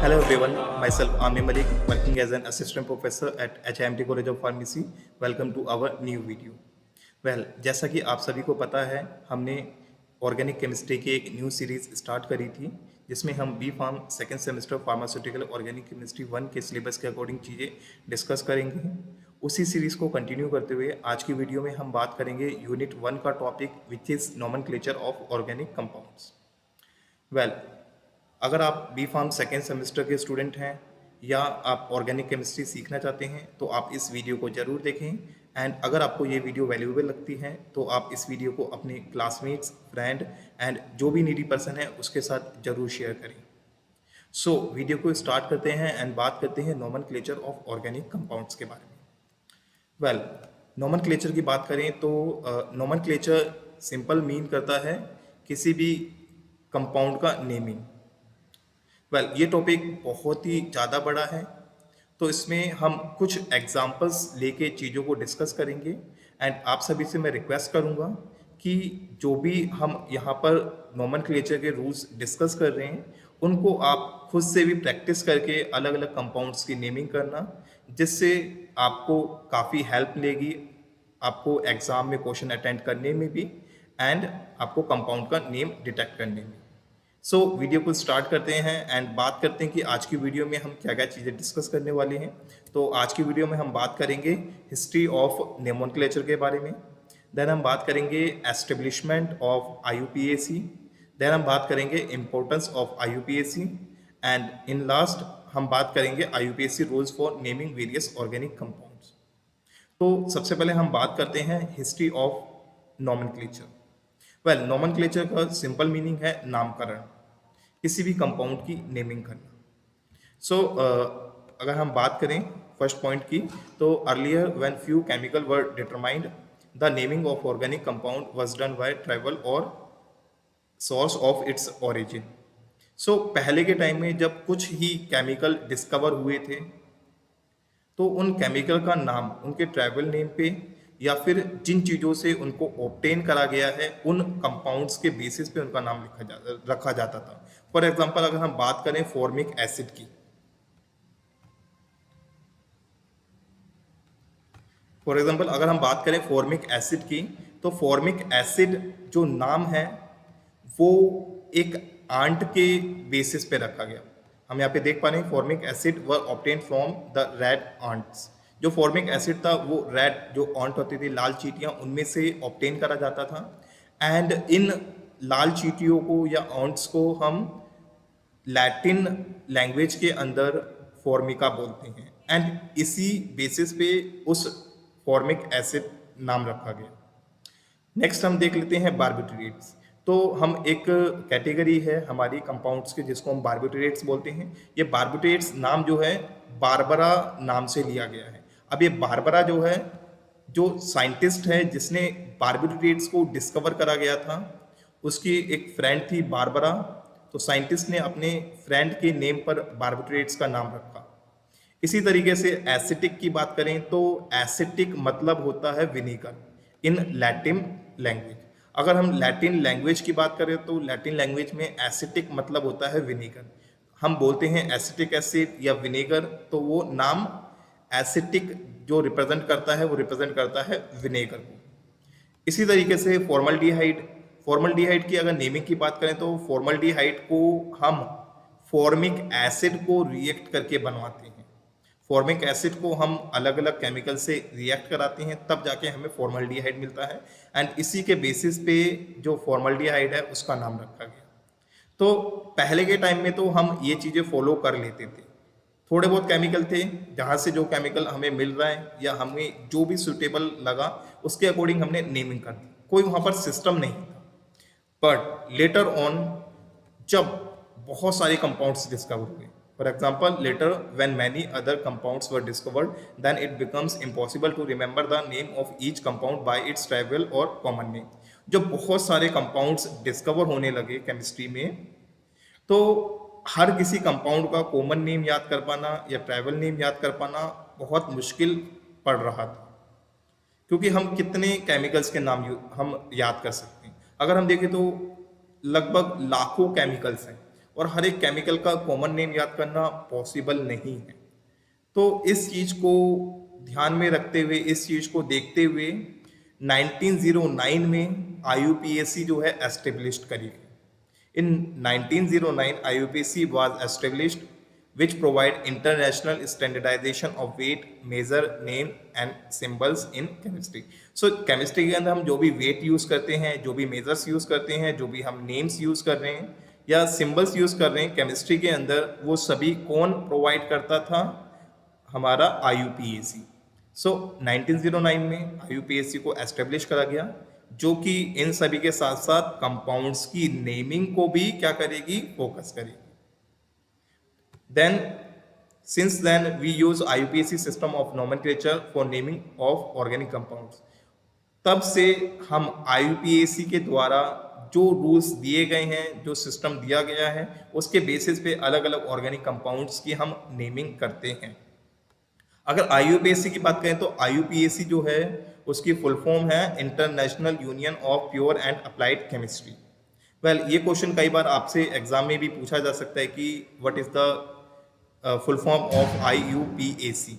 Hello everyone, myself Amir Malik, working as an assistant professor at HIMT College of Pharmacy. Welcome to our new video. जैसा कि आप सभी को पता है, हमने ऑर्गेनिक केमिस्ट्री की एक न्यू सीरीज स्टार्ट करी थी, जिसमें हम B pharm second semester pharmaceutical organic chemistry 1 के सिलेबस के अकॉर्डिंग चीज़ें डिस्कस करेंगे। उसी सीरीज़ को कंटिन्यू करते हुए आज की वीडियो में हम बात करेंगे यूनिट 1 का topic which is nomenclature of organic compounds. अगर आप बी फार्म सेकेंड सेमेस्टर के स्टूडेंट हैं या आप ऑर्गेनिक केमिस्ट्री सीखना चाहते हैं तो आप इस वीडियो को ज़रूर देखें। एंड अगर आपको ये वीडियो वैल्यूएबल लगती है तो आप इस वीडियो को अपने क्लासमेट्स, फ्रेंड एंड जो भी नीडी पर्सन है उसके साथ ज़रूर शेयर करें। सो वीडियो को स्टार्ट करते हैं एंड बात करते हैं नॉमेनक्लेचर ऑफ ऑर्गेनिक कंपाउंड्स के बारे में। नॉमेनक्लेचर की बात करें तो नॉमेनक्लेचर सिंपल मीन करता है किसी भी कंपाउंड का नेमिंग। ये टॉपिक बहुत ही ज़्यादा बड़ा है, तो इसमें हम कुछ एग्जांपल्स लेके चीज़ों को डिस्कस करेंगे। एंड आप सभी से मैं रिक्वेस्ट करूंगा कि जो भी हम यहाँ पर नॉमेनक्लेचर के रूल्स डिस्कस कर रहे हैं उनको आप खुद से भी प्रैक्टिस करके अलग अलग कंपाउंड्स की नेमिंग करना, जिससे आपको काफ़ी हेल्प मिलेगी आपको एग्ज़ाम में क्वेश्चन अटेंड करने में भी एंड आपको कंपाउंड का नेम डिटेक्ट करने में। सो वीडियो को स्टार्ट करते हैं एंड बात करते हैं कि आज की वीडियो में हम क्या क्या चीज़ें डिस्कस करने वाले हैं। तो आज की वीडियो में हम बात करेंगे हिस्ट्री ऑफ नॉमेनक्लेचर के बारे में, देन हम बात करेंगे एस्टेब्लिशमेंट ऑफ IUPAC, देन हम बात करेंगे importance of IUPAC and in last हम बात करेंगे IUPAC rules for naming various organic compounds. तो सबसे पहले हम बात करते हैं हिस्ट्री ऑफ नॉमेनक्लेचर। नॉमेनक्लेचर का सिंपल मीनिंग है नामकरण, किसी भी कंपाउंड की नेमिंग करना। अगर हम बात करें फर्स्ट पॉइंट की, तो earlier when few chemical were determined the naming of organic compound was done by tribal और सोर्स ऑफ इट्स ओरिजिन। पहले के टाइम में जब कुछ ही केमिकल डिस्कवर हुए थे तो उन केमिकल का नाम उनके ट्राइबल नेम पे या फिर जिन चीज़ों से उनको ऑब्टेन करा गया है उन कंपाउंड्स के बेसिस पे उनका नाम रखा जाता था। फॉर एग्जांपल अगर हम बात करें फॉर्मिक एसिड की, अगर हम बात करें फॉर्मिक एसिड की, तो फॉर्मिक एसिड जो नाम है वो एक आंट के बेसिस पे रखा गया। हम यहाँ पे देख पा रहे हैं formic acid were obtain from the red ants. जो फॉर्मिक एसिड था वो रेड जो ऑन्ट होती थी, लाल चींटियाँ, उनमें से ऑब्टेन करा जाता था। एंड इन लाल चींटियों को या ऑन्ट्स को हम लैटिन लैंग्वेज के अंदर फॉर्मिका बोलते हैं एंड इसी बेसिस पे उस फॉर्मिक एसिड नाम रखा गया। नेक्स्ट हम देख लेते हैं बार्बिट्रेट्स। तो हम एक कैटेगरी है हमारी कंपाउंड्स के जिसको हम बार्बिट्रेट्स बोलते हैं। ये बार्बिट्रेट्स नाम जो है बारबरा नाम से लिया गया है। अब ये बारबरा जो है, जो साइंटिस्ट है जिसने बार्बिट्रेट्स को डिस्कवर करा गया था, उसकी एक फ्रेंड थी बारबरा, तो साइंटिस्ट ने अपने फ्रेंड के नेम पर बार्बिट्रेट्स का नाम रखा। इसी तरीके से एसिटिक की बात करें तो एसिटिक मतलब होता है विनेगर इन लैटिन लैंग्वेज। अगर हम लैटिन लैंग्वेज की बात करें तो लैटिन लैंग्वेज में एसिटिक मतलब होता है विनेगर। हम बोलते हैं एसिटिक एसिड या विनेगर, तो वो नाम एसिटिक जो रिप्रेजेंट करता है वो रिप्रेजेंट करता है विनेगर को। इसी तरीके से फॉर्मल्डिहाइड की अगर नेमिंग की बात करें तो फॉर्मल्डिहाइड को हम फॉर्मिक एसिड को रिएक्ट करके बनवाते हैं। फॉर्मिक एसिड को हम अलग अलग केमिकल से रिएक्ट कराते हैं, तब जाके हमें फॉर्मल्डिहाइड मिलता है एंड इसी के बेसिस पे जो फॉर्मल्डिहाइड है उसका नाम रखा गया। तो पहले के टाइम में तो हम ये चीज़ें फॉलो कर लेते थे। थोड़े बहुत केमिकल थे जहाँ से जो केमिकल हमें मिल रहा है या हमें जो भी सूटेबल लगा उसके अकॉर्डिंग हमने नेमिंग कर दी, कोई वहाँ पर सिस्टम नहीं था। बट लेटर ऑन जब बहुत सारे कंपाउंड्स डिस्कवर हुए, for example later when many other compounds were discovered, then it becomes impossible to remember the name of each compound by its trivial or common name. जब बहुत सारे compounds discover होने लगे chemistry में, तो हर किसी compound का कॉमन नेम याद कर पाना या ट्राइबल नेम याद कर पाना बहुत मुश्किल पड़ रहा था, क्योंकि हम कितने केमिकल्स के नाम हम याद कर सकते हैं। अगर हम देखें तो लगभग लाखों केमिकल्स हैं और हर एक केमिकल का कॉमन नेम याद करना पॉसिबल नहीं है। तो इस चीज को ध्यान में रखते हुए, इस चीज को देखते हुए 1909 में IUPAC जो है एस्टेब्लिश्ड करी गई। In 1909, IUPAC was established, which provide international standardization of weight, measure, name and symbols in chemistry. So chemistry के अंदर हम जो भी weight यूज करते हैं, जो भी measures यूज करते हैं, जो भी हम names यूज कर रहे हैं या symbols यूज कर रहे हैं chemistry के अंदर, वो सभी कौन प्रोवाइड करता था? हमारा IUPAC। सो 1909 में IUPAC को एस्टेब्लिश करा गया, जो कि इन सभी के साथ साथ कंपाउंड्स की नेमिंग को भी क्या करेगी? फोकस करेगी। Then since then we use IUPAC system of nomenclature for naming of organic compounds. तब से हम IUPAC के द्वारा जो रूल्स दिए गए हैं, जो सिस्टम दिया गया है, उसके बेसिस पे अलग अलग ऑर्गेनिक कंपाउंड्स की हम नेमिंग करते हैं। अगर IUPAC की बात करें तो IUPAC जो है उसकी फुल फॉर्म है international union of pure and applied chemistry. Well, ये क्वेश्चन कई बार आपसे एग्जाम में भी पूछा जा सकता है कि what is the full form of IUPAC।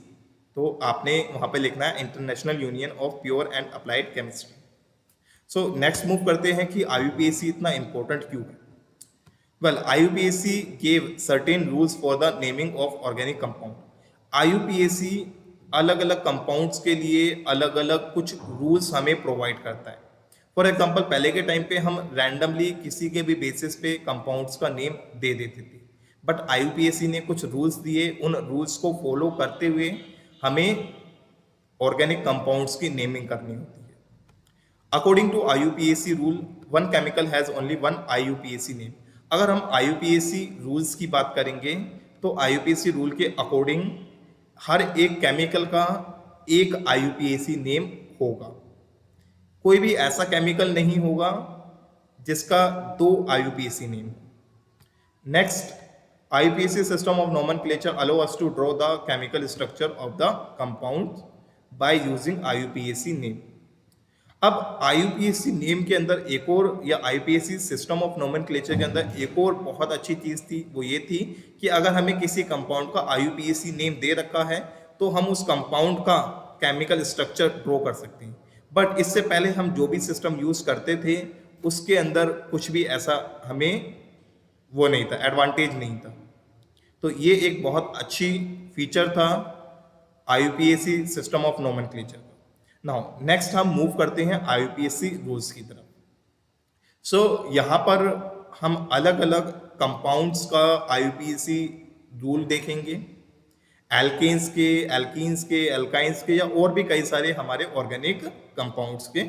तो आपने वहां पे लिखना है international union of pure and applied chemistry. So next move करते हैं कि IUPAC इतना इंपॉर्टेंट क्यों है। Well, IUPAC gave certain rules for the naming of organic compound. IUPAC अलग अलग कंपाउंड्स के लिए अलग अलग कुछ रूल्स हमें प्रोवाइड करता है। फॉर एग्जांपल, पहले के टाइम पे हम रैंडमली किसी के भी बेसिस पे कंपाउंड्स का नेम दे देते थे, बट IUPAC ने कुछ रूल्स दिए, उन रूल्स को फॉलो करते हुए हमें ऑर्गेनिक कंपाउंड्स की नेमिंग करनी होती है। According to IUPAC rule, one chemical has only one IUPAC name. अगर हम IUPAC रूल्स की बात करेंगे तो IUPAC रूल के अकॉर्डिंग हर एक केमिकल का एक IUPAC नेम होगा। कोई भी ऐसा केमिकल नहीं होगा जिसका दो IUPAC नेम हो। Next, IUPAC system of nomenclature allow us to draw the chemical structure of the compound by using IUPAC name. अब IUPAC नेम के अंदर एक और, या IUPAC सिस्टम ऑफ नोमेनक्लेचर के अंदर एक और बहुत अच्छी चीज थी, वो ये थी कि अगर हमें किसी कंपाउंड का IUPAC नेम दे रखा है तो हम उस कंपाउंड का केमिकल स्ट्रक्चर ड्रॉ कर सकते हैं। बट इससे पहले हम जो भी सिस्टम यूज करते थे उसके अंदर कुछ भी ऐसा हमें वो नहीं था, एडवांटेज नहीं था। तो ये एक बहुत अच्छी फीचर था IUPAC system of nomenclature. Now next हम मूव करते हैं IUPAC रूल्स की तरफ। सो यहाँ पर हम अलग अलग कंपाउंड्स का IUPAC रूल देखेंगे, एल्केन्स के, एल्कीन्स के, एल्काइंस के, या और भी कई सारे हमारे ऑर्गेनिक कंपाउंड्स के।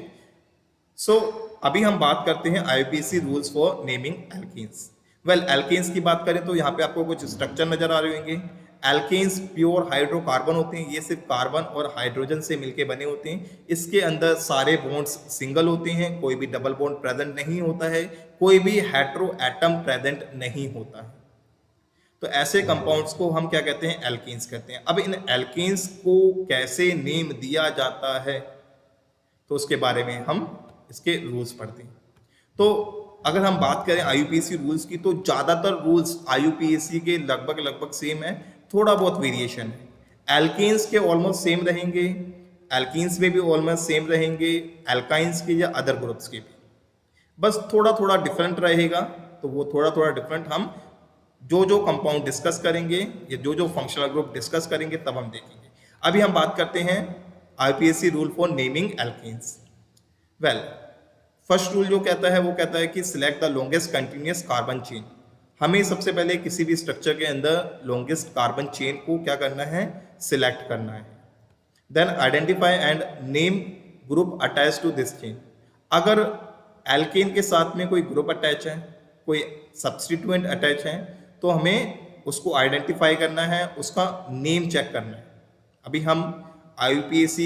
सो अभी हम बात करते हैं IUPAC rules for naming alkenes. Well, alkanes की बात करें तो यहाँ पे आपको कुछ स्ट्रक्चर नजर आ रहे होंगे। एल्केन्स प्योर हाइड्रोकार्बन होते हैं, ये सिर्फ कार्बन और हाइड्रोजन से मिलके बने होते हैं। इसके अंदर सारे बॉन्ड्स सिंगल होते हैं, कोई भी डबल बॉन्ड प्रेजेंट नहीं होता है, कोई भी हेटेरो एटम प्रेजेंट नहीं होता है। तो ऐसे कंपाउंड्स को हम क्या कहते हैं? एल्कीन्स कहते हैं। अब इन एल्कीन्स को कैसे नेम दिया जाता है तो उसके बारे में हम इसके रूल्स पढ़ते हैं। तो अगर हम बात करें IUPAC रूल्स की तो ज्यादातर रूल्स IUPAC के लगभग सेम है, थोड़ा बहुत वेरिएशन है। एल्केन्स के ऑलमोस्ट सेम रहेंगे, एल्कीन्स में भी ऑलमोस्ट सेम रहेंगे, एल्काइंस के या अदर ग्रुप्स के भी बस थोड़ा थोड़ा डिफरेंट रहेगा। तो वो थोड़ा थोड़ा डिफरेंट हम जो कंपाउंड डिस्कस करेंगे या जो फंक्शनल ग्रुप डिस्कस करेंगे तब हम देखेंगे। अभी हम बात करते हैं IUPAC rule for naming alkenes. Well, first rule जो कहता है वो कहता है कि select the longest continuous carbon chain. हमें सबसे पहले किसी भी स्ट्रक्चर के अंदर लॉन्गेस्ट कार्बन चेन को क्या करना है? सिलेक्ट करना है। Then identify and name group attach to this chain. अगर एल्केन के साथ में कोई ग्रुप अटैच है, कोई सब्स्टिट्यूएंट अटैच है, तो हमें उसको आइडेंटिफाई करना है, उसका नेम चेक करना है। अभी हम IUPAC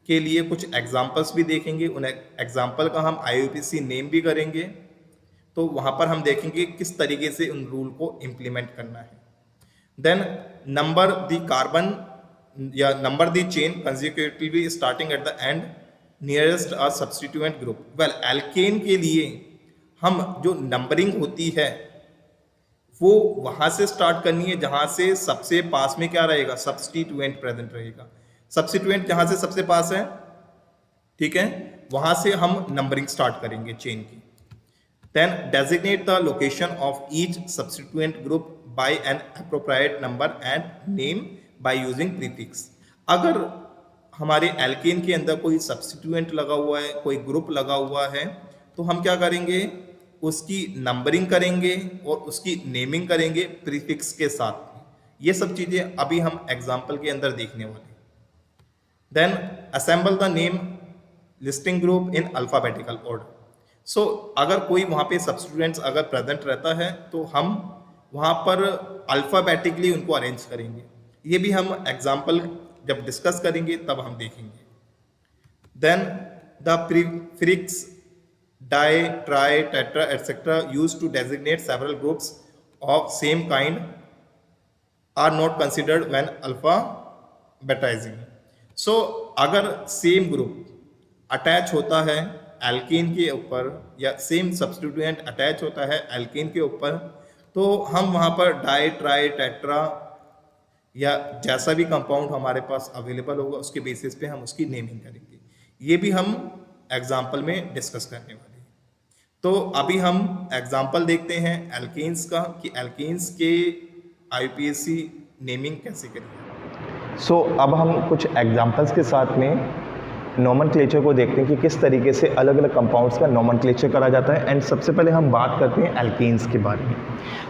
के लिए कुछ एग्जाम्पल्स भी देखेंगे, उन एग्जाम्पल का हम IUPAC नेम भी करेंगे। तो वहां पर हम देखेंगे किस तरीके से उन रूल को इम्प्लीमेंट करना है। देन नंबर द कार्बन या number the chain consecutively starting at the end nearest a substituent group. Well, alkane के लिए हम जो नंबरिंग होती है वो वहां से स्टार्ट करनी है जहां से सबसे पास में क्या रहेगा, सब्स्टिट्यूएंट प्रेजेंट रहेगा। सब्स्टिट्यूएंट जहां से सबसे पास है, ठीक है, वहां से हम नंबरिंग स्टार्ट करेंगे चेन की। Then designate the location of each substituent group by an appropriate number and name by using prefix. अगर हमारे एल्केन के अंदर कोई सब्स्टिट्यूएंट लगा हुआ है, कोई ग्रुप लगा हुआ है, तो हम क्या करेंगे, उसकी नंबरिंग करेंगे और उसकी नेमिंग करेंगे प्रीफिक्स के साथ। ये सब चीजें अभी हम एग्जाम्पल के अंदर देखने वाले। Then assemble the name listing group in alphabetical order. So अगर कोई वहाँ पे सब्स्टिट्यूएंट्स अगर प्रेजेंट रहता है तो हम वहाँ पर अल्फाबेटिकली उनको अरेंज करेंगे। ये भी हम एग्जाम्पल जब डिस्कस करेंगे तब हम देखेंगे। Then the prefix di, tri, tetra etcetera used to designate several groups of same kind are not considered when alphabetizing. So अगर सेम ग्रुप अटैच होता है एल्केन के ऊपर या सेम सब्स्टिट्यूएंट अटैच होता है एल्केन के ऊपर, तो हम वहाँ पर डाई, ट्राई, टेट्रा या जैसा भी कंपाउंड हमारे पास अवेलेबल होगा उसके बेसिस पे हम उसकी नेमिंग करेंगे। ये भी हम एग्जाम्पल में डिस्कस करने वाले हैं। तो अभी हम एग्जाम्पल देखते हैं एल्केन्स का कि एल्केन्स के आईयूपीएसी नेमिंग कैसे करेंगे। सो अब हम कुछ एग्जाम्पल्स के साथ में नोमेनक्लेचर को देखते हैं कि किस तरीके से अलग अलग कंपाउंड्स का नोमेनक्लेचर करा जाता है। एंड सबसे पहले हम बात करते हैं एल्केन्स के बारे में।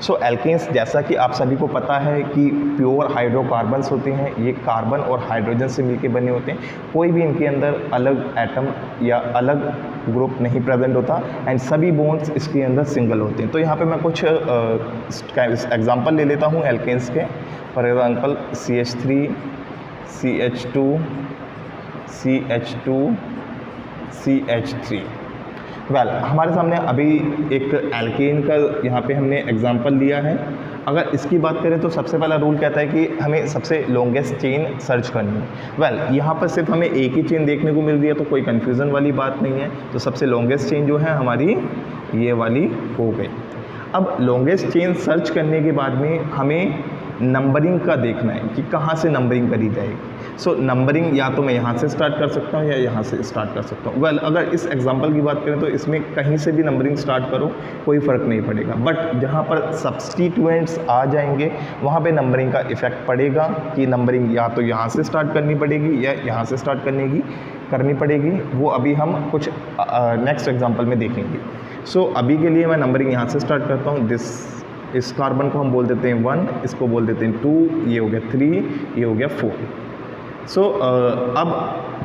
सो एल्केन्स जैसा कि आप सभी को पता है कि प्योर हाइड्रोकार्बन्स होते हैं, ये कार्बन और हाइड्रोजन से मिलकर बने होते हैं। कोई भी इनके अंदर अलग एटम या अलग ग्रुप नहीं प्रेजेंट होता एंड सभी बॉन्ड्स इसके अंदर सिंगल होते हैं। तो यहाँ पे मैं कुछ एग्जांपल ले लेता हूँ एल्केन्स के। For example CH3, CH2, CH2, CH3। Well हमारे सामने अभी एक एल्केन का यहाँ पे हमने एग्जांपल लिया है। अगर इसकी बात करें तो सबसे पहला रूल कहता है कि हमें सबसे लॉन्गेस्ट चेन सर्च करनी है। वेल यहाँ पर सिर्फ हमें एक ही चेन देखने को मिल रही है तो कोई कन्फ्यूज़न वाली बात नहीं है। तो सबसे लॉन्गेस्ट चेन जो है हमारी ये वाली हो गई। अब लॉन्गेस्ट चेन सर्च करने के बाद में हमें नंबरिंग का देखना है कि कहाँ से नंबरिंग करी जाएगी। सो नंबरिंग या तो मैं यहाँ से स्टार्ट कर सकता हूँ या यहाँ से स्टार्ट कर सकता हूँ। वेल अगर इस एग्जांपल की बात करें तो इसमें कहीं से भी नंबरिंग स्टार्ट करो कोई फ़र्क नहीं पड़ेगा, बट जहाँ पर सब्स्टिट्यूएंट्स आ जाएंगे वहाँ पे नंबरिंग का इफ़ेक्ट पड़ेगा कि नंबरिंग या तो यहाँ से स्टार्ट करनी पड़ेगी या यहाँ से स्टार्ट करनी पड़ेगी। वो अभी हम कुछ नेक्स्ट एग्जाम्पल में देखेंगे। सो अभी के लिए मैं नंबरिंग यहाँ से स्टार्ट करता हूँ। इस कार्बन को हम बोल देते हैं 1, इसको बोल देते हैं 2, ये हो गया 3, ये हो गया 4। सो अब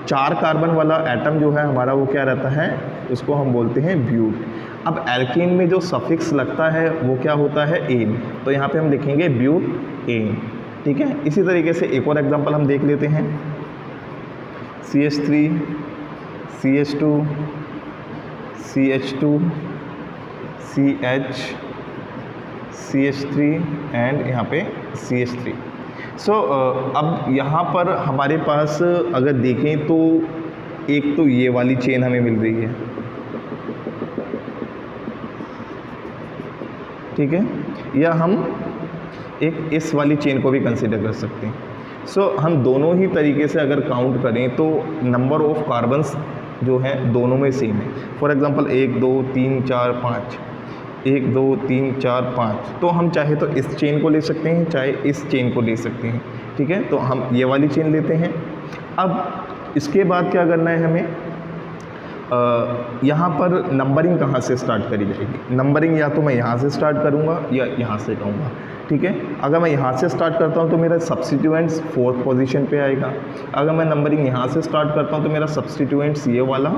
4 कार्बन वाला एटम जो है हमारा वो क्या रहता है, उसको हम बोलते हैं ब्यूट। अब एल्केन में जो सफिक्स लगता है वो क्या होता है, एन। तो यहाँ पे हम लिखेंगे ब्यूट एन, ठीक है। इसी तरीके से एक और एग्जांपल हम देख लेते हैं। CH3, CH2, CH2, CH, CH3 and यहाँ पे CH3। सो अब यहाँ पर हमारे पास अगर देखें तो एक तो ये वाली चेन हमें मिल रही है, ठीक है, या हम एक इस वाली चेन को भी कंसीडर कर सकते हैं। सो हम दोनों ही तरीके से अगर काउंट करें तो नंबर ऑफ कार्बन्स जो है दोनों में सेम है। For example 1 2 3 4 5, 1 2 3 4 5। तो हम चाहे तो इस चेन को ले सकते हैं, चाहे इस चेन को ले सकते हैं, ठीक है। तो हम ये वाली चेन लेते हैं। अब इसके बाद क्या करना है हमें, यहाँ पर नंबरिंग कहाँ से स्टार्ट करी जाएगी। नंबरिंग या तो मैं यहाँ से स्टार्ट करूँगा या यहाँ से कहूँगा, ठीक है। अगर मैं यहाँ से स्टार्ट करता हूँ तो मेरा सब्स्टिट्यूएंट्स 4th पोजीशन पे आएगा। अगर मैं नंबरिंग यहाँ से स्टार्ट करता हूँ तो मेरा सब्स्टिट्यूएंट्स ये वाला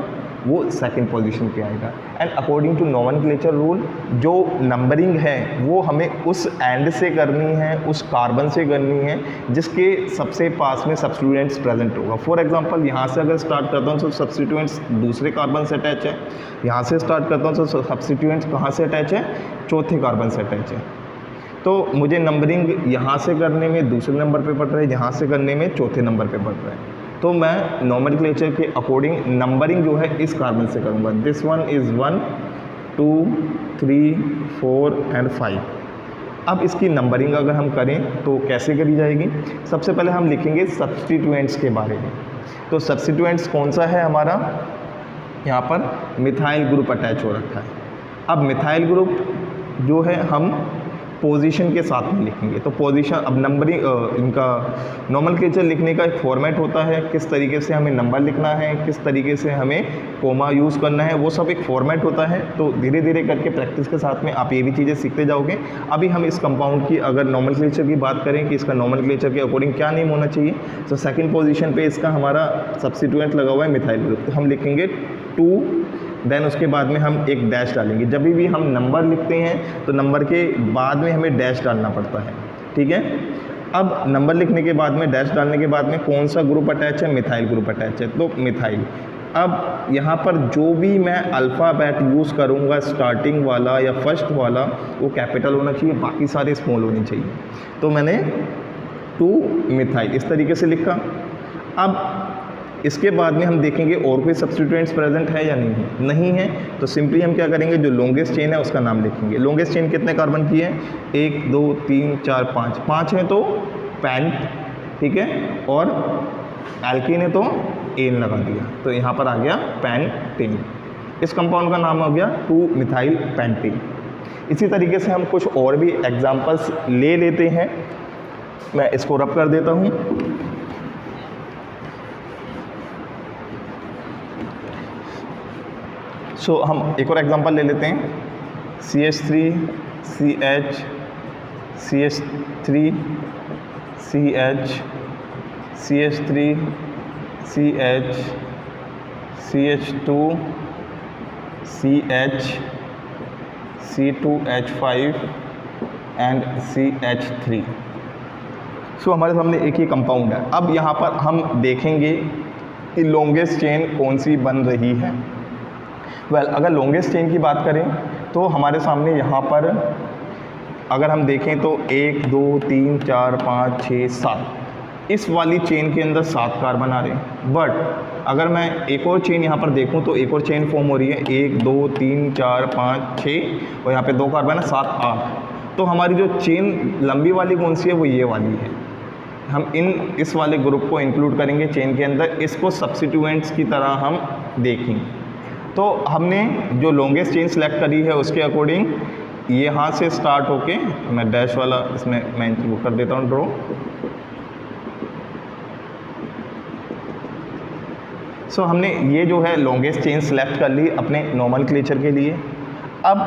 वो 2nd पोजीशन पे आएगा। And according to nomenclature rule जो नंबरिंग है वो हमें उस एंड से करनी है, उस कार्बन से करनी है जिसके सबसे पास में सब्स्टिट्यूएंट्स प्रेजेंट होगा। फॉर एग्जांपल यहाँ से अगर स्टार्ट करता हूँ तो सब्स्टिट्यूएंट्स दूसरे कार्बन से अटैच है, यहाँ से स्टार्ट करता हूँ तो सब्स्टिट्यूएंट्स कहाँ से अटैच है, 4th कार्बन से अटैच है। तो मुझे नंबरिंग यहाँ से करने में दूसरे नंबर पे पड़ रहा है, यहाँ से करने में 4थे नंबर पे पड़ रहा है। तो मैं नोमेनक्लेचर के अकॉर्डिंग नंबरिंग जो है इस कार्बन से करूँगा। दिस वन इज़ 1 2 3 4 एंड 5, अब इसकी नंबरिंग अगर हम करें तो कैसे करी जाएगी? सबसे पहले हम लिखेंगे सब्स्टिट्यूएंट्स के बारे में। तो सब्स्टिट्यूएंट्स कौन सा है हमारा? यहाँ पर मिथाइल ग्रुप अटैच हो रखा है। अब मिथाइल ग्रुप जो है हम पोजीशन के साथ में लिखेंगे। तो पोजीशन, अब नंबरिंग इनका नोमेनक्लेचर लिखने का एक फॉर्मेट होता है, किस तरीके से हमें नंबर लिखना है, किस तरीके से हमें कोमा यूज़ करना है, वो सब एक फॉर्मेट होता है। तो धीरे धीरे करके प्रैक्टिस के साथ में आप ये भी चीज़ें सीखते जाओगे। अभी हम इस कंपाउंड की अगर नोमेनक्लेचर की बात करें कि इसका नोमेनक्लेचर के अकॉर्डिंग क्या नेम होना चाहिए, तो सेकेंड पोजीशन पे इसका हमारा सब्स्टिट्यूएंट लगा हुआ है मिथाइल ग्रुप। तो हम लिखेंगे 2, देन उसके बाद में हम एक डैश डालेंगे। जब भी हम नंबर लिखते हैं तो नंबर के बाद में हमें डैश डालना पड़ता है, ठीक है। अब नंबर लिखने के बाद में डैश डालने के बाद में कौन सा ग्रुप अटैच है? मिथाइल ग्रुप अटैच है, तो मिथाइल। अब यहाँ पर जो भी मैं अल्फ़ाबेट यूज़ करूँगा, स्टार्टिंग वाला या फर्स्ट वाला, वो कैपिटल होना चाहिए, बाकी सारे स्मॉल होने चाहिए। तो मैंने 2 मिथाइल इस तरीके से लिखा। अब इसके बाद में हम देखेंगे और कोई सब्स्टिट्यूएंट्स प्रेजेंट है या नहीं है। तो सिंपली हम क्या करेंगे, जो लॉन्गेस्ट चेन है उसका नाम लिखेंगे। लॉन्गेस्ट चेन कितने कार्बन की है? 1 2 3 4 5 5 है तो पेंट, ठीक है। और एल्कीन है तो एन लगा दिया, तो यहाँ पर आ गया पेंटेन। इस कंपाउंड का नाम हो गया 2 मिथाइल पेंटेन। इसी तरीके से हम कुछ और भी एग्जाम्पल्स ले लेते हैं। मैं इसको रब कर देता हूँ। सो हम एक और एग्जांपल ले लेते हैं। CH3 CH CH3 CH CH3 CH CH2 CH C2H5 and CH3। सो हमारे सामने एक ही कंपाउंड है। अब यहाँ पर हम देखेंगे कि लॉन्गेस्ट चेन कौन सी बन रही है। अगर लॉन्गेस्ट चेन की बात करें तो हमारे सामने यहाँ पर अगर हम देखें तो 1 2 3 4 5 6 7 इस वाली चेन के अंदर 7 कार्बन आ रहे हैं। बट अगर मैं एक और चेन यहाँ पर देखूँ तो एक और चेन फॉर्म हो रही है, 1 2 3 4 5 6 और यहाँ पे 2 कार्बन है, 7 8। तो हमारी जो चेन लंबी वाली कौन सी है? वो ये वाली है। हम इस वाले ग्रुप को इंक्लूड करेंगे चेन के अंदर। इसको सब्स्टिट्यूएंट्स की तरह हम देखेंगे। तो हमने जो लॉन्गेस्ट चेन सेलेक्ट करी है उसके अकॉर्डिंग यहाँ से स्टार्ट होके, मैं डैश वाला इसमें मैं वो कर देता हूँ ड्रॉ। सो हमने ये जो है लॉन्गेस्ट चेन सेलेक्ट कर ली अपने नोमेनक्लेचर के लिए। अब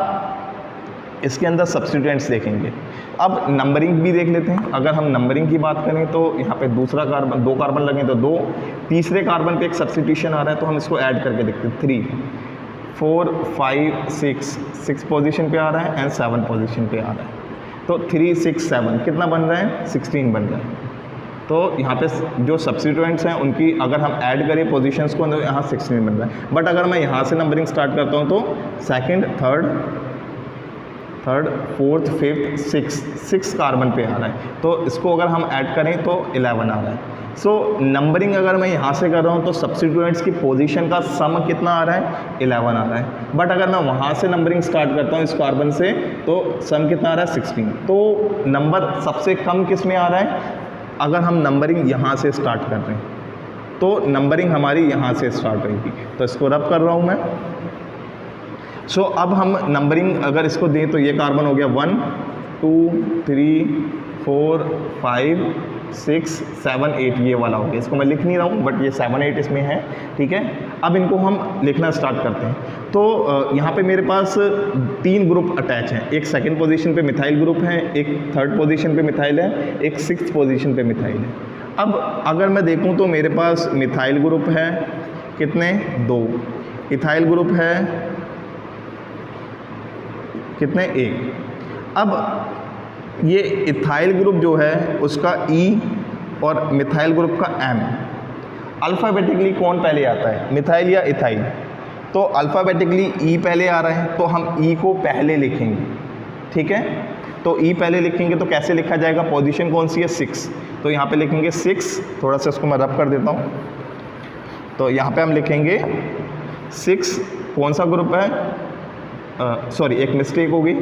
इसके अंदर सब्स्टिट्यूएंट्स देखेंगे। अब नंबरिंग भी देख लेते हैं। अगर हम नंबरिंग की बात करें तो यहाँ पे दूसरा कार्बन, 2 कार्बन लगे तो 2, तीसरे कार्बन पे एक सब्स्टिट्यूशन आ रहा है तो हम इसको ऐड करके देखते हैं। 3 4 5 6 पोजीशन पे आ रहा है एंड 7 पोजीशन पे आ रहा है। तो 3 6 7 कितना बन रहा है? 16 बन रहा है। तो यहाँ पे जो सब्स्टिट्यूएंट्स हैं उनकी अगर हम ऐड करें पोजीशंस को, तो यहाँ 16 बन रहा है। बट अगर मैं यहाँ से नंबरिंग स्टार्ट करता हूँ तो second, third, fourth, fifth, 6 carbon पे आ रहा है। तो इसको अगर हम ऐड करें तो 11 आ रहा है। सो नंबरिंग अगर मैं यहाँ से कर रहा हूँ तो सब्स्टिट्यूएंट्स की पोजीशन का सम कितना आ रहा है? 11 आ रहा है। बट अगर मैं वहाँ से नंबरिंग स्टार्ट करता हूँ इस कार्बन से तो सम कितना आ रहा है? 16। तो नंबर सबसे कम किस में आ रहा है? अगर हम नंबरिंग यहाँ से स्टार्ट कर रहे हैं तो नंबरिंग हमारी यहाँ से स्टार्ट होगी। तो इसको रब कर रहा हूँ मैं। सो अब हम नंबरिंग अगर इसको दें तो ये कार्बन हो गया 1 2 3 4 5 6 7 8, ये वाला हो गया। इसको मैं लिख नहीं रहा हूँ बट ये 7 8 इसमें है, ठीक है। अब इनको हम लिखना स्टार्ट करते हैं। तो यहाँ पे मेरे पास 3 ग्रुप अटैच हैं। एक सेकंड पोजीशन पे मिथाइल ग्रुप है, एक थर्ड पोजीशन पे मिथाइल है, एक 6th पोजीशन पे मिथाइल है। अब अगर मैं देखूँ तो मेरे पास मिथाइल ग्रुप है कितने? 2। इथाइल ग्रुप है कितने? 1। अब ये इथाइल ग्रुप जो है उसका E और मिथाइल ग्रुप का M। अल्फ़ाबेटिकली कौन पहले आता है, मिथाइल या इथाइल? तो अल्फ़ाबेटिकली E पहले आ रहा है तो हम E को पहले लिखेंगे, ठीक है। तो E पहले लिखेंगे तो कैसे लिखा जाएगा? पोजीशन कौन सी है? 6। तो यहाँ पे लिखेंगे 6। थोड़ा सा इसको मैं रब कर देता हूँ। तो यहाँ पे हम लिखेंगे 6। कौन सा ग्रुप है? सॉरी एक मिस्टेक होगी,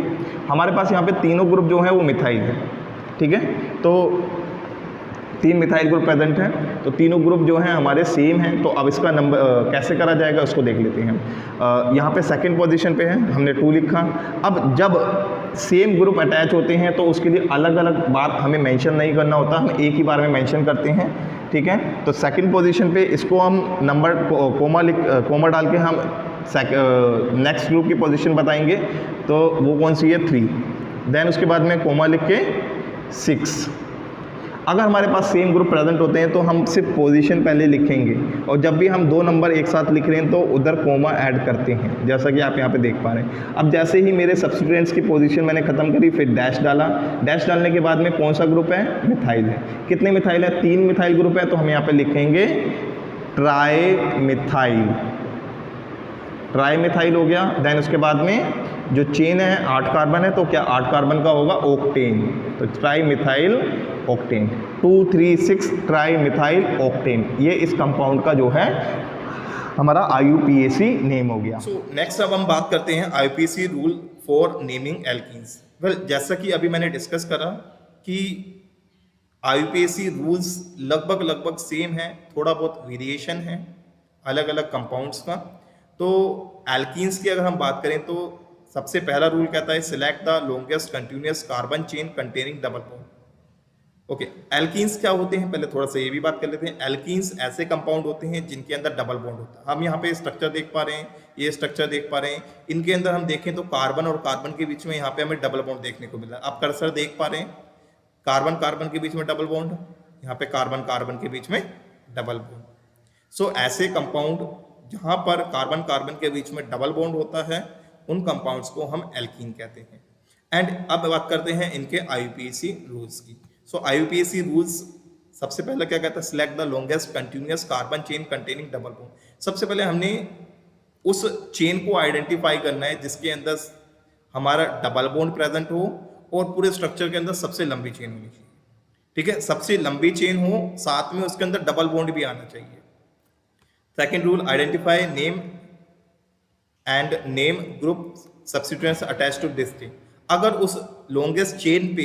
हमारे पास यहाँ पे तीनों ग्रुप जो हैं वो मिथाइल है, ठीक है। तो 3 मिथाइल ग्रुप प्रेजेंट हैं, तो तीनों ग्रुप जो हैं हमारे सेम हैं। तो अब इसका नंबर कैसे करा जाएगा उसको देख लेते हैं हम। यहाँ पे सेकंड पोजीशन पे है, हमने 2 लिखा। अब जब सेम ग्रुप अटैच होते हैं तो उसके लिए अलग अलग बात हमें मेंशन नहीं करना होता, हम एक ही बार में मेंशन करते हैं, ठीक है। तो सेकंड पोजीशन पे इसको हम नंबर कोमा डाल के हम नेक्स्ट ग्रुप की पोजीशन बताएंगे, तो वो कौन सी है 3। देन उसके बाद में कोमा लिख के 6। अगर हमारे पास सेम ग्रुप प्रेजेंट होते हैं तो हम सिर्फ पोजीशन पहले लिखेंगे, और जब भी हम 2 नंबर एक साथ लिख रहे हैं तो उधर कोमा ऐड करते हैं, जैसा कि आप यहाँ पे देख पा रहे हैं। अब जैसे ही मेरे सब्स्टिट्यूएंट्स की पोजीशन मैंने खत्म करी, फिर डैश डाला। डैश डालने के बाद में कौन सा ग्रुप है, मिथाइल है। कितने मिथाइल है, 3 मिथाइल ग्रुप है, तो हम यहाँ पे लिखेंगे ट्राई मिथाइल। ट्राई मिथाइल हो गया। देन उसके बाद में जो चेन है 8 कार्बन है, तो क्या 8 कार्बन का होगा, ऑक्टेन। तो tri methyl octane, 2 3 6 tri methyl octane, ये इस कंपाउंड का जो है हमारा IUPAC नेम हो गया। सो नेक्स्ट अब हम बात करते हैं IUPAC rule for naming alkenes. Well, जैसा कि अभी मैंने डिस्कस करा कि IUPAC रूल्स लगभग सेम है, थोड़ा बहुत वेरिएशन है अलग अलग कंपाउंड्स का। तो एल्कीन्स की अगर हम बात करें तो सबसे पहला रूल कहता है select the longest continuous carbon chain containing double bond. Okay, alkenes क्या होते हैं, पहले थोड़ा सा ये भी बात कर लेते हैं। एल्कीन्स ऐसे कंपाउंड होते हैं जिनके अंदर डबल बॉन्ड होता है। हम यहाँ पे स्ट्रक्चर देख पा रहे हैं, ये स्ट्रक्चर देख पा रहे हैं, इनके अंदर हम देखें तो कार्बन और कार्बन के बीच में यहाँ पे हमें डबल बॉन्ड देखने को मिला। आप कर्सर देख पा रहे हैं, कार्बन कार्बन के बीच में डबल बॉन्ड, यहाँ पे कार्बन कार्बन के बीच में डबल बॉन्ड। सो ऐसे कंपाउंड जहाँ पर कार्बन कार्बन के बीच में डबल बॉन्ड होता है, उन कंपाउंड्स को हम एल्कीन कहते हैं। एंड अब बात करते हैं इनके IUPAC रूल्स की। सो IUPAC रूल्स सबसे पहले क्या कहता है, select the longest continuous carbon chain containing double bond. सबसे पहले हमने उस चेन को आइडेंटिफाई करना है जिसके अंदर हमारा डबल बॉन्ड प्रेजेंट हो और पूरे स्ट्रक्चर के अंदर सबसे लंबी चेन होनी चाहिए, ठीक है। सबसे लंबी चेन हो, साथ में उसके अंदर डबल बॉन्ड भी आना चाहिए। Second rule, identify name and name group substituents attach to this chain. अगर उस लॉन्गेस्ट चेन पे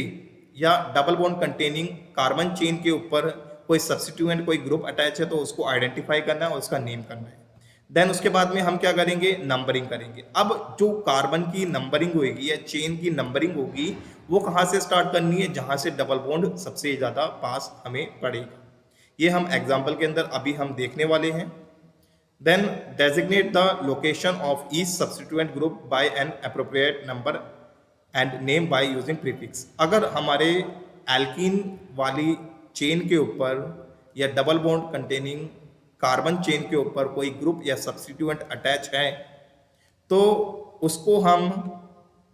या double bond containing carbon chain के ऊपर कोई सब्स्टिट्यूएंट कोई ग्रुप अटैच है तो उसको आइडेंटिफाई करना है और उसका नेम करना है। देन उसके बाद में हम क्या करेंगे, नंबरिंग करेंगे। अब जो कार्बन की नंबरिंग होगी या चेन की नंबरिंग होगी वो कहाँ से स्टार्ट करनी है, जहाँ से डबल बॉन्ड सबसे ज़्यादा पास हमें पड़ेगा। ये हम एग्जाम्पल के अंदर अभी हम देखने वाले हैं। Then designate the location of each substituent group by an appropriate number and name by using prefix। अगर हमारे एल्कीन वाली चेन के ऊपर या double bond containing carbon chain के ऊपर कोई ग्रुप या सब्स्टिट्यूएंट अटैच है तो उसको हम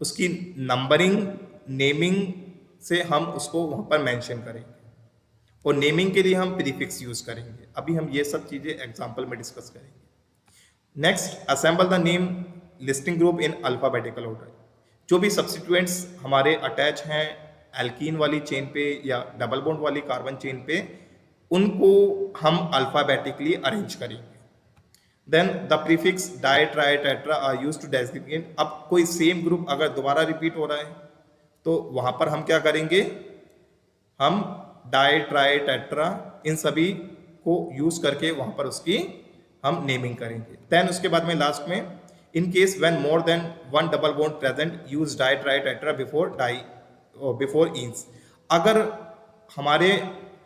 उसकी नंबरिंग नेमिंग से हम उसको वहाँ पर मेंशन करेंगे, और नेमिंग के लिए हम प्रीफिक्स यूज करेंगे। अभी हम ये सब चीज़ें एग्जाम्पल में डिस्कस करेंगे। Next, assemble the name listing group in alphabetical order. जो भी सब्स्टिट्यूएंट्स हमारे अटैच हैं एल्कीन वाली चेन पे या डबल बॉन्ड वाली कार्बन चेन पे, उनको हम अल्फाबेटिकली अरेंज करेंगे। Then the prefix di tri tetra are used to designate. अब कोई सेम ग्रुप अगर दोबारा रिपीट हो रहा है तो वहाँ पर हम क्या करेंगे, हम डाई ट्राई टेट्रा इन सभी को यूज करके वहाँ पर उसकी हम नेमिंग करेंगे। देन उसके बाद में लास्ट में, in case when more than one double bond present use die tri tetra before इंस। अगर हमारे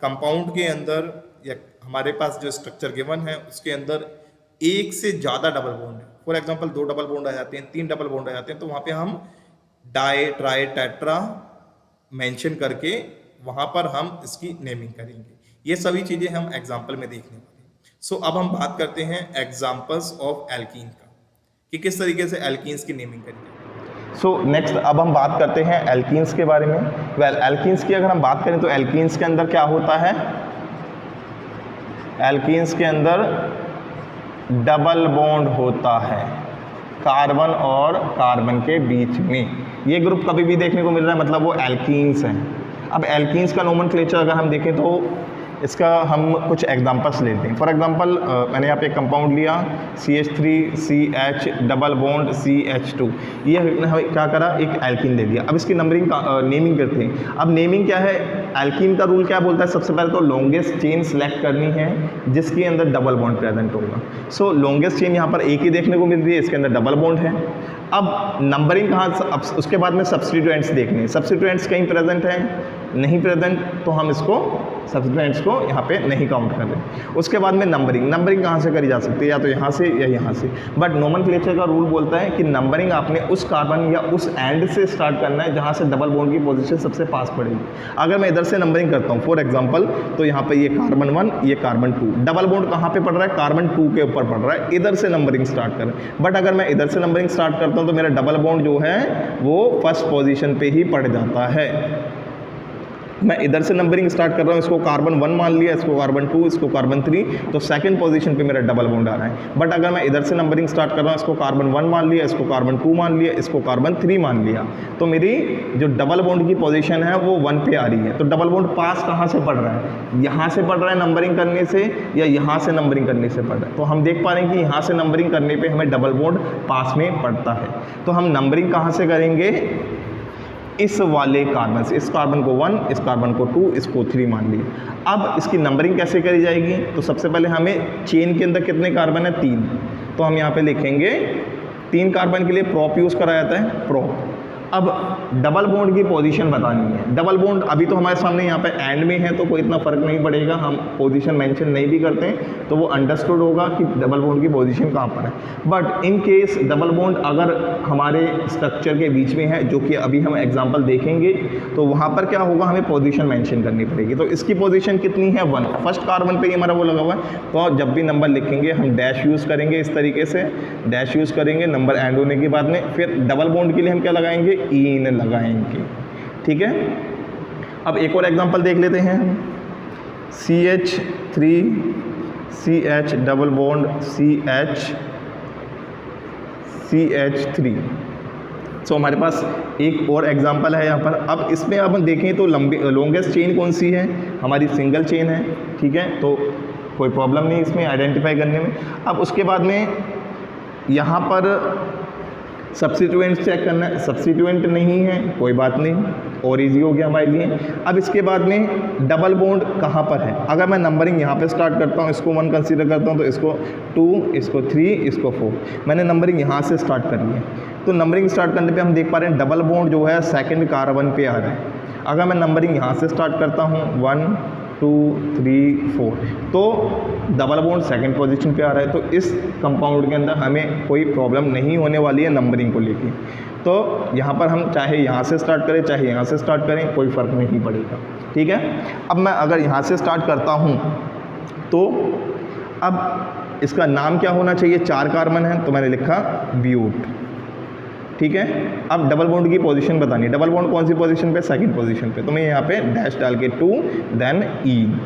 कंपाउंड के अंदर या हमारे पास जो स्ट्रक्चर गिवन है उसके अंदर एक से ज़्यादा डबल बॉन्ड है, फॉर एग्जांपल 2 डबल बॉन्ड आ जाते हैं, 3 डबल बॉन्ड आ जाते हैं, तो वहाँ पे हम डाई ट्राई टेट्रा मेंशन करके वहाँ पर हम इसकी नेमिंग करेंगे। ये सभी चीज़ें हम एग्जाम्पल में देखने वाले हैं। सो अब हम बात करते हैं एग्जाम्पल्स ऑफ एल्कीन का, कि किस तरीके से एल्कीन्स की नेमिंग करेंगे। सो नेक्स्ट अब हम बात करते हैं एल्कीन्स के बारे में। वेल, एल्कीन्स की अगर हम बात करें तो एल्कीन्स के अंदर क्या होता है, एल्कीन्स के अंदर डबल बॉन्ड होता है कार्बन और कार्बन के बीच में। ये ग्रुप कभी भी देखने को मिल रहा है मतलब वो एल्कीन्स हैं। अब एल्कीन्स का नोमेनक्लेचर अगर हम देखें तो इसका हम कुछ एग्जांपल्स लेते हैं। फॉर एग्जांपल मैंने यहाँ पे एक कंपाउंड लिया CH3CH डबल बॉन्ड CH2, ये हमें क्या करा, एक एल्कीन ले लिया। अब इसकी नंबरिंग नेमिंग करते हैं। अब नेमिंग क्या है, एल्कीन का रूल क्या बोलता है, सबसे पहले तो लॉन्गेस्ट चेन सेलेक्ट करनी है जिसके अंदर डबल बॉन्ड प्रेजेंट होगा। सो लॉन्गेस्ट चेन यहाँ पर एक ही देखने को मिल रही है, इसके अंदर डबल बॉन्ड है। अब नंबरिंग कहाँ, अब उसके बाद में सब्स्टिट्यूएंट्स देखने हैं। सब्स्टिट्यूएंट्स कहीं प्रेजेंट हैं, नहीं प्रेजेंट, तो हम इसको सब्स्टिट्यूएंट्स को यहाँ पे नहीं काउंट कर रहे। उसके बाद में नंबरिंग कहाँ से करी जा सकती है, या तो यहाँ से या यहाँ से। बट नोमेनक्लेचर का रूल बोलता है कि नंबरिंग आपने उस कार्बन या उस एंड से स्टार्ट करना है जहाँ से डबल बॉन्ड की पोजीशन सबसे पास पड़ेगी। अगर मैं इधर से नंबरिंग करता हूँ फॉर एग्जाम्पल, तो यहाँ पे ये कार्बन 1, ये कार्बन 2, डबल बॉन्ड कहाँ पे पड़ रहा है, कार्बन 2 के ऊपर पड़ रहा है, इधर से नंबरिंग स्टार्ट करें। बट अगर मैं इधर से नंबरिंग स्टार्ट करता हूँ तो मेरा डबल बॉन्ड जो है वो फर्स्ट पोजीशन पे ही पड़ जाता है। मैं इधर से नंबरिंग स्टार्ट कर रहा हूँ, इसको कार्बन 1 मान लिया, इसको कार्बन 2, इसको कार्बन 3, तो सेकंड पोजीशन पे मेरा डबल बॉन्ड आ रहा है। बट अगर मैं इधर से नंबरिंग स्टार्ट कर रहा हूँ, इसको कार्बन 1 मान लिया, इसको कार्बन 2 मान लिया, इसको कार्बन 3 मान लिया, तो मेरी जो डबल बॉन्ड की पोजीशन है वो 1 पे आ रही है। तो डबल बॉन्ड पास कहाँ से पड़ रहा है, यहाँ से पड़ रहा है नंबरिंग करने से, या यहाँ से नंबरिंग करने से पड़ रहा है। तो हम देख पा रहे हैं कि यहाँ से नंबरिंग करने पर हमें डबल बॉन्ड पास में पड़ता है। तो हम नंबरिंग कहाँ से करेंगे, इस वाले कार्बन से, इस कार्बन को 1, इस कार्बन को 2, इसको 3 मान लिया। अब इसकी नंबरिंग कैसे करी जाएगी, तो सबसे पहले हमें चेन के अंदर कितने कार्बन है, 3, तो हम यहाँ पे लिखेंगे 3 कार्बन के लिए प्रॉप यूज़ करा जाता है, प्रॉप। अब डबल बॉन्ड की पोजीशन बतानी है। डबल बॉन्ड अभी तो हमारे सामने यहाँ पे एंड में है तो कोई इतना फ़र्क नहीं पड़ेगा, हम पोजीशन मेंशन नहीं भी करते हैं तो वो अंडरस्टूड होगा कि डबल बॉन्ड की पोजीशन कहाँ पर है। But in case double bond अगर हमारे स्ट्रक्चर के बीच में है, जो कि अभी हम एग्जाम्पल देखेंगे, तो वहाँ पर क्या होगा, हमें पोजीशन मेंशन करनी पड़ेगी। तो इसकी पोजीशन कितनी है, 1, फर्स्ट कार्बन पे ही हमारा वो लगा हुआ है। तो जब भी नंबर लिखेंगे हम डैश यूज़ करेंगे, इस तरीके से डैश यूज़ करेंगे नंबर एंड होने के बाद में। फिर डबल बॉन्ड के लिए हम क्या लगाएंगे, इन लगाएंगे, ठीक है। अब एक और एग्जांपल देख लेते हैं, CH3CH डबल बॉन्ड CH3। सो हमारे पास एक और एग्जांपल है यहाँ पर। अब इसमें अब हम देखें तो लॉन्गेस्ट चेन कौन सी है, हमारी सिंगल चेन है, ठीक है, तो कोई प्रॉब्लम नहीं इसमें आइडेंटिफाई करने में। अब उसके बाद में यहाँ पर सब्स्टिट्यूएंट चेक करना है, सब्स्टिट्यूएंट नहीं है कोई बात नहीं, और इजी हो गया हमारे लिए। अब इसके बाद में डबल बॉन्ड कहाँ पर है, अगर मैं नंबरिंग यहाँ पे स्टार्ट करता हूँ, इसको 1 कंसीडर करता हूँ, तो इसको 2, इसको 3, इसको 4, मैंने नंबरिंग यहाँ से स्टार्ट कर ली है। तो नंबरिंग स्टार्ट करने पे हम देख पा रहे हैं डबल बॉन्ड जो है सेकंड कार्बन पे आ रहा है। अगर मैं नंबरिंग यहाँ से स्टार्ट करता हूँ 1, 2, 3, 4, तो डबल बॉन्ड सेकंड पोजीशन पे आ रहा है। तो इस कंपाउंड के अंदर हमें कोई प्रॉब्लम नहीं होने वाली है नंबरिंग को लेके। तो यहाँ पर हम चाहे यहाँ से स्टार्ट करें चाहे यहाँ से स्टार्ट करें, कोई फ़र्क नहीं पड़ेगा, ठीक है। अब मैं अगर यहाँ से स्टार्ट करता हूँ तो अब इसका नाम क्या होना चाहिए, 4 कार्बन है तो मैंने लिखा ब्यूट, ठीक है। अब डबल बॉन्ड की पोजीशन बतानी है, डबल बॉन्ड कौन सी पोजीशन पे, सेकंड पोजीशन पे, तो मैं यहाँ पे डैश डाल के 2 देन ईन,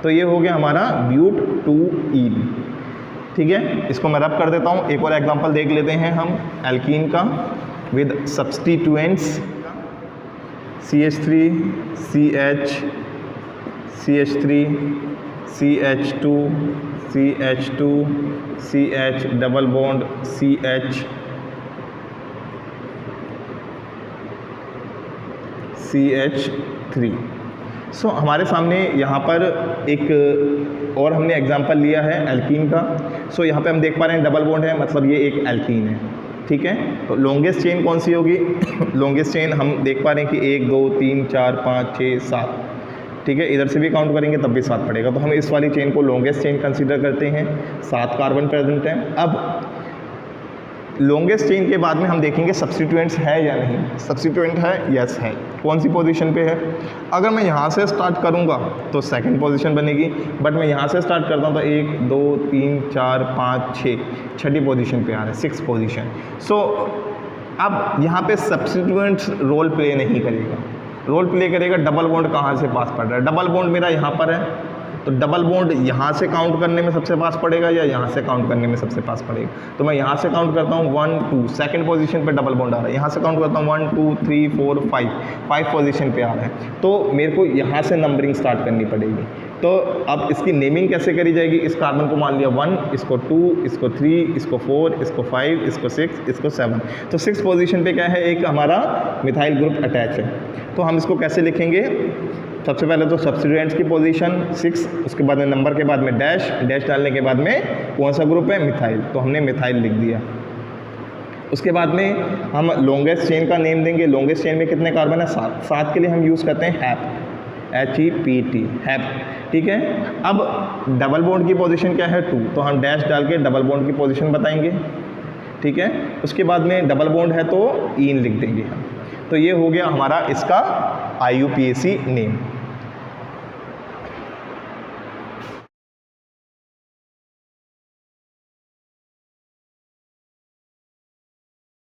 तो ये हो गया हमारा ब्यूट 2 ईन, ठीक है। इसको मैं रब कर देता हूँ। एक और एग्जांपल देख लेते हैं हम एल्कीन का with substituents CH3 CH CH3 CH2 CH2 CH double bond CH CH3। सो हमारे सामने यहाँ पर एक और हमने एग्जांपल लिया है एल्कीन का। सो यहाँ पे हम देख पा रहे हैं डबल बॉन्ड है, मतलब ये एक एल्कीन है, ठीक है। तो लॉन्गेस्ट चेन कौन सी होगी लॉन्गेस्ट चेन हम देख पा रहे हैं कि 1 2 3 4 5 6 7, ठीक है। इधर से भी काउंट करेंगे तब भी 7 पड़ेगा, तो हम इस वाली चेन को लॉन्गेस्ट चेन कंसीडर करते हैं। 7 कार्बन प्रेजेंट हैं। अब लॉन्गेस्ट चेन के बाद में हम देखेंगे सब्स्टिट्यूएंट्स है या नहीं। सब्स्टिट्यूएंट है, यस है। कौन सी पोजीशन पे है, अगर मैं यहाँ से स्टार्ट करूँगा तो सेकंड पोजीशन बनेगी, बट मैं यहाँ से स्टार्ट करता हूँ तो 1 2 3 4 5 6 छठी पोजीशन पे आ रहा है, 6 पोजीशन। सो अब यहाँ पे सब्स्टिट्यूएंट्स रोल प्ले नहीं करेगा, रोल प्ले करेगा डबल बॉन्ड कहाँ से पास पड़ रहा है। डबल बॉन्ड मेरा यहाँ पर है, तो डबल बॉन्ड यहाँ से काउंट करने में सबसे पास पड़ेगा या यहाँ से काउंट करने में सबसे पास पड़ेगा। तो मैं यहाँ से काउंट करता हूँ 1 2, सेकंड पोजीशन पे डबल बॉन्ड आ रहा है। यहाँ से काउंट करता हूँ 1 2 3 4 5 पोजीशन पे आ रहा है। तो मेरे को यहाँ से नंबरिंग स्टार्ट करनी पड़ेगी, तो अब इसकी नेमिंग कैसे करी जाएगी, इस कार्बन को मान लिया 1, इसको 2, इसको 3, इसको 4, इसको 5, इसको 6, इसको 7। तो 6 पोजीशन पे क्या है, एक हमारा मिथाइल ग्रुप अटैच है। तो हम इसको कैसे लिखेंगे, सबसे पहले तो सब्स्टिट्यूएंट्स की पोजीशन 6, उसके बाद में नंबर के बाद में डैश, डैश डालने के बाद में कौन सा ग्रुप है, मिथाइल, तो हमने मिथाइल लिख दिया। उसके बाद में हम लॉन्गेस्ट चेन का नेम देंगे। लॉन्गेस्ट चेन में कितने कार्बन है, 7। 7 के लिए हम यूज़ करते हैं हैप, HEPT, हैप, ठीक है। अब डबल बॉन्ड की पोजीशन क्या है, 2, तो हम डैश डाल के डबल बॉन्ड की पोजीशन बताएंगे, ठीक है। उसके बाद में डबल बॉन्ड है तो ईन लिख देंगे हम। तो ये हो गया हमारा इसका IUPAC नेम।